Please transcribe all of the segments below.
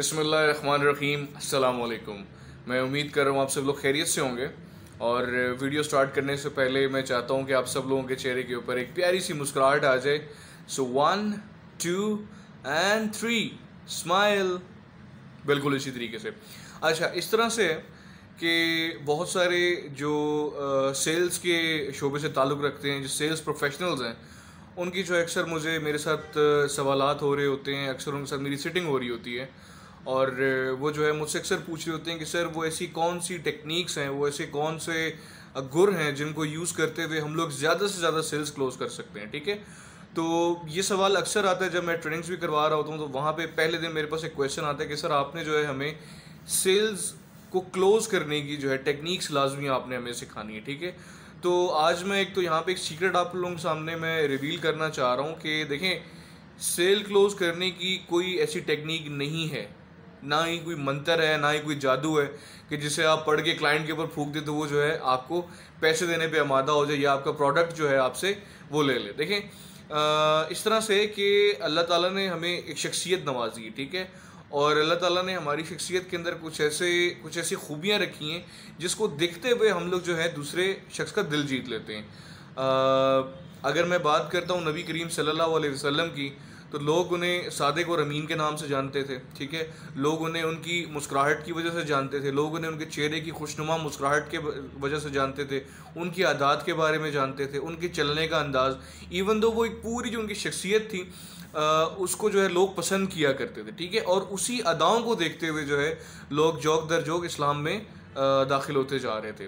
बिस्मिल्लाहिर्रहमानिर्रहीम, अस्सलाम वालेकुम। मैं उम्मीद कर रहा हूँ आप सब लोग खैरियत से होंगे। और वीडियो स्टार्ट करने से पहले मैं चाहता हूँ कि आप सब लोगों के चेहरे के ऊपर एक प्यारी सी मुस्कुराहट आ जाए। सो 1 2 एंड 3 स्माइल। बिल्कुल इसी तरीके से। अच्छा, इस तरह से कि बहुत सारे जो सेल्स के शोबे से ताल्लुक़ रखते हैं, जो सेल्स प्रोफेशनल्स हैं, उनकी जो अक्सर मुझे मेरे साथ सवालात हो रहे होते हैं, अक्सर उनके साथ मेरी सिटिंग हो रही होती है और वो जो है मुझसे अक्सर पूछ रहे होते हैं कि सर वो ऐसी कौन सी टेक्निक्स हैं, वो ऐसे कौन से गुर हैं जिनको यूज़ करते हुए हम लोग ज़्यादा से ज़्यादा सेल्स क्लोज कर सकते हैं। ठीक है, तो ये सवाल अक्सर आता है जब मैं ट्रेनिंग्स भी करवा रहा होता हूँ, तो वहाँ पे पहले दिन मेरे पास एक क्वेश्चन आता है कि सर आपने जो है हमें सेल्स को क्लोज करने की जो है टेक्निक्स लाजमी आपने हमें सिखानी है। ठीक है, तो आज मैं एक तो यहाँ पे एक सीक्रेट आप लोगों के सामने मैं रिवील करना चाह रहा हूँ कि देखें, सेल क्लोज करने की कोई ऐसी टेक्निक नहीं है, ना ही कोई मंत्र है, ना ही कोई जादू है कि जिसे आप पढ़ के क्लाइंट के ऊपर फूंक दे तो वो जो है आपको पैसे देने पे आमादा हो जाए या आपका प्रोडक्ट जो है आपसे वो ले ले। देखें, इस तरह से कि अल्लाह ताला ने हमें एक शख्सियत नवाजी है। ठीक है, और अल्लाह ताला ने हमारी शख्सियत के अंदर कुछ ऐसी खूबियाँ रखी हैं जिसको देखते हुए हम लोग जो है दूसरे शख्स का दिल जीत लेते हैं। अगर मैं बात करता हूँ नबी करीम सल्लल्लाहु अलैहि वसल्लम की, तो लोग उन्हें सादिक और अमीन के नाम से जानते थे। ठीक है, लोग उन्हें उनकी मुस्कुराहट की वजह से जानते थे, लोग उन्हें उनके चेहरे की खुशनुमा मुस्कुराहट के वजह से जानते थे, उनकी आदत के बारे में जानते थे, उनके चलने का अंदाज़, इवन दो वो एक पूरी जो उनकी शख्सियत थी उसको जो है लोग पसंद किया करते थे। ठीक है, और उसी अदाओं को देखते हुए जो है लोग जोक दर जोक इस्लाम में दाखिल होते जा रहे थे।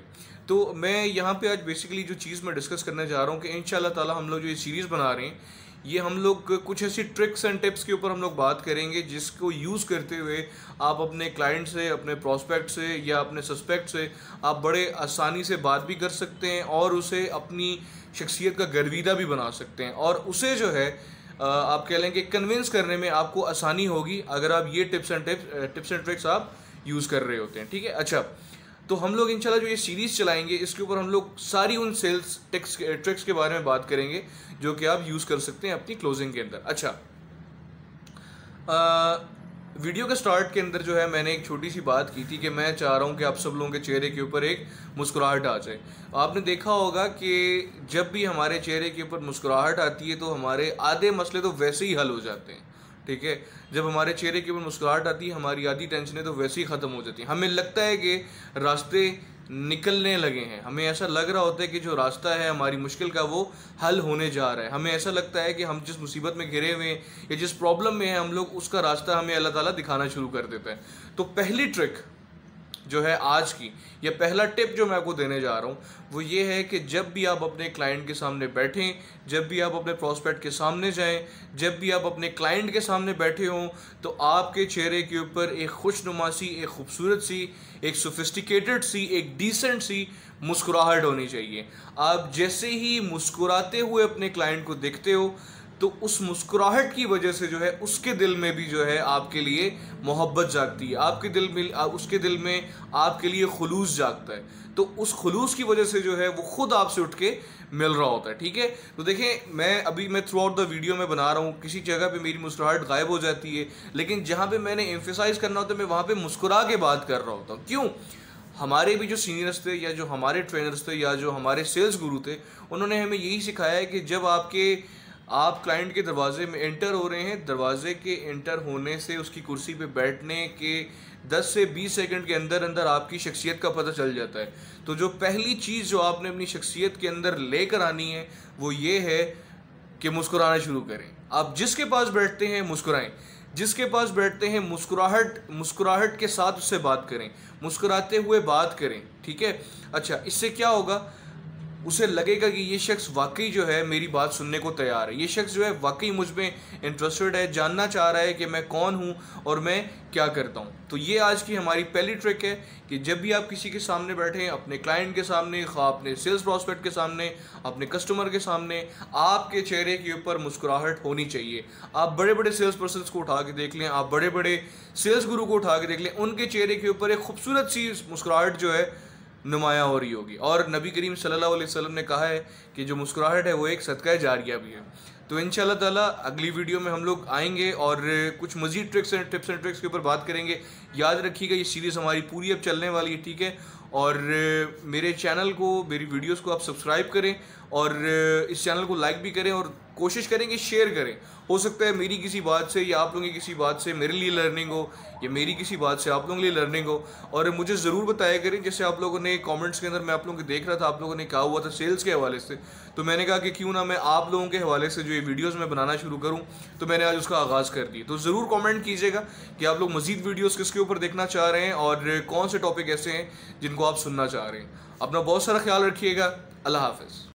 तो मैं यहाँ पे आज बेसिकली जो चीज़ मैं डिस्कस करने जा रहा हूँ कि इंशाअल्लाह ताला हम लोग जो ये सीरीज़ बना रहे हैं, ये हम लोग कुछ ऐसी ट्रिक्स एंड टिप्स के ऊपर हम लोग बात करेंगे जिसको यूज़ करते हुए आप अपने क्लाइंट से, अपने प्रॉस्पेक्ट से या अपने सस्पेक्ट से आप बड़े आसानी से बात भी कर सकते हैं और उसे अपनी शख्सियत का गर्विदा भी बना सकते हैं, और उसे जो है आप कह लें कि कन्विंस करने में आपको आसानी होगी अगर आप ये टिप्स एंड ट्रिक्स आप यूज़ कर रहे होते हैं। ठीक है, अच्छा, तो हम लोग इंशाल्लाह जो ये सीरीज़ चलाएंगे इसके ऊपर हम लोग सारी उन सेल्स ट्रिक्स के बारे में बात करेंगे जो कि आप यूज़ कर सकते हैं अपनी क्लोजिंग के अंदर। अच्छा, वीडियो के स्टार्ट के अंदर जो है मैंने एक छोटी सी बात की थी कि मैं चाह रहा हूँ कि आप सब लोगों के चेहरे के ऊपर एक मुस्कुराहट आ जाए। आपने देखा होगा कि जब भी हमारे चेहरे के ऊपर मुस्कुराहट आती है तो हमारे आधे मसले तो वैसे ही हल हो जाते हैं। ठीक है, जब हमारे चेहरे के ऊपर मुस्कुराहट आती है हमारी आधी टेंशनें तो वैसे ही ख़त्म हो जाती हैं। हमें लगता है कि रास्ते निकलने लगे हैं, हमें ऐसा लग रहा होता है कि जो रास्ता है हमारी मुश्किल का वो हल होने जा रहा है, हमें ऐसा लगता है कि हम जिस मुसीबत में घिरे हुए हैं या जिस प्रॉब्लम में हैं हम लोग, उसका रास्ता हमें अल्लाह ताला दिखाना शुरू कर देता है। तो पहली ट्रिक जो है आज की, या पहला टिप जो मैं आपको देने जा रहा हूँ वो ये है कि जब भी आप अपने क्लाइंट के सामने बैठें, जब भी आप अपने प्रॉस्पेक्ट के सामने जाएं, जब भी आप अपने क्लाइंट के सामने बैठे हों, तो आपके चेहरे के ऊपर एक खुशनुमा सी, एक खूबसूरत सी, एक सोफिस्टिकेटेड सी, एक डिसेंट सी मुस्कुराहट होनी चाहिए। आप जैसे ही मुस्कुराते हुए अपने क्लाइंट को देखते हो तो उस मुस्कुराहट की वजह से जो है उसके दिल में भी जो है आपके लिए मोहब्बत जागती है, आपके दिल में, उसके दिल में आपके लिए खुलूस जागता है, तो उस खुलूस की वजह से जो है वो खुद आपसे उठ के मिल रहा होता है। ठीक है, तो देखें, मैं थ्रू आउट द वीडियो में बना रहा हूँ, किसी जगह पे मेरी मुस्कुराहट गायब हो जाती है, लेकिन जहाँ पे मैंने एम्फेसाइज करना होता है मैं वहाँ पे मुस्कुरा के बात कर रहा होता हूँ। क्यों? हमारे भी जो सीनियर्स थे या जो हमारे ट्रेनर्स थे या जो हमारे सेल्स गुरु थे, उन्होंने हमें यही सिखाया है कि जब आप क्लाइंट के दरवाजे में एंटर हो रहे हैं, दरवाजे के एंटर होने से उसकी कुर्सी पे बैठने के 10 से 20 सेकंड के अंदर अंदर आपकी शख्सियत का पता चल जाता है। तो जो पहली चीज़ जो आपने अपनी शख्सियत के अंदर लेकर आनी है वो ये है कि मुस्कुराना शुरू करें। आप जिसके पास बैठते हैं मुस्कुराएं, जिसके पास बैठते हैं मुस्कुराहट के साथ उससे बात करें, मुस्कुराते हुए बात करें। ठीक है, अच्छा, इससे क्या होगा, उसे लगेगा कि ये शख्स वाकई जो है मेरी बात सुनने को तैयार है, ये शख्स जो है वाकई मुझ में इंटरेस्टेड है, जानना चाह रहा है कि मैं कौन हूँ और मैं क्या करता हूँ। तो ये आज की हमारी पहली ट्रिक है कि जब भी आप किसी के सामने बैठें, अपने क्लाइंट के सामने, अपने सेल्स प्रॉस्पेक्ट के सामने, अपने कस्टमर के सामने, आपके चेहरे के ऊपर मुस्कुराहट होनी चाहिए। आप बड़े बड़े सेल्स पर्सन को उठा के देख लें, आप बड़े बड़े सेल्स गुरु को उठा के देख लें, उनके चेहरे के ऊपर एक खूबसूरत सी मुस्कुराहट जो है नुमाया हो रही होगी। और नबी करीम सल्लल्लाहु अलैहि वसल्लम ने कहा है कि जो मुस्कुराहट है वो एक सदका जारिया भी है। तो इंशाल्लाह ताला अगली वीडियो में हम लोग आएंगे और कुछ मज़ीद टिप्स एंड ट्रिक्स के ऊपर बात करेंगे। याद रखिएगा ये सीरीज़ हमारी पूरी अब चलने वाली है, ठीक है। और मेरे चैनल को, मेरी वीडियोस को आप सब्सक्राइब करें और इस चैनल को लाइक भी करें और कोशिश करें कि शेयर करें। हो सकता है मेरी किसी बात से या आप लोगों की किसी बात से मेरे लिए लर्निंग हो, या मेरी किसी बात से आप लोगों के लिए लर्निंग हो। और मुझे ज़रूर बताया करें, जैसे आप लोगों ने कमेंट्स के अंदर मैं आप लोगों को देख रहा था, आप लोगों ने कहा हुआ था सेल्स के हवाले से, तो मैंने कहा कि क्यों ना मैं आप लोगों के हवाले से जो ये वीडियोज़ मैं बनाना शुरू करूँ, तो मैंने आज उसका आगाज़ कर दिया। तो ज़रूर कॉमेंट कीजिएगा कि आप लोग मज़ीद वीडियोज़ किसके ऊपर देखना चाह रहे हैं और कौन से टॉपिक ऐसे हैं जिनको आप सुनना चाह रहे हैं। अपना बहुत सारा ख्याल रखिएगा। अल्लाह हाफ़िज़।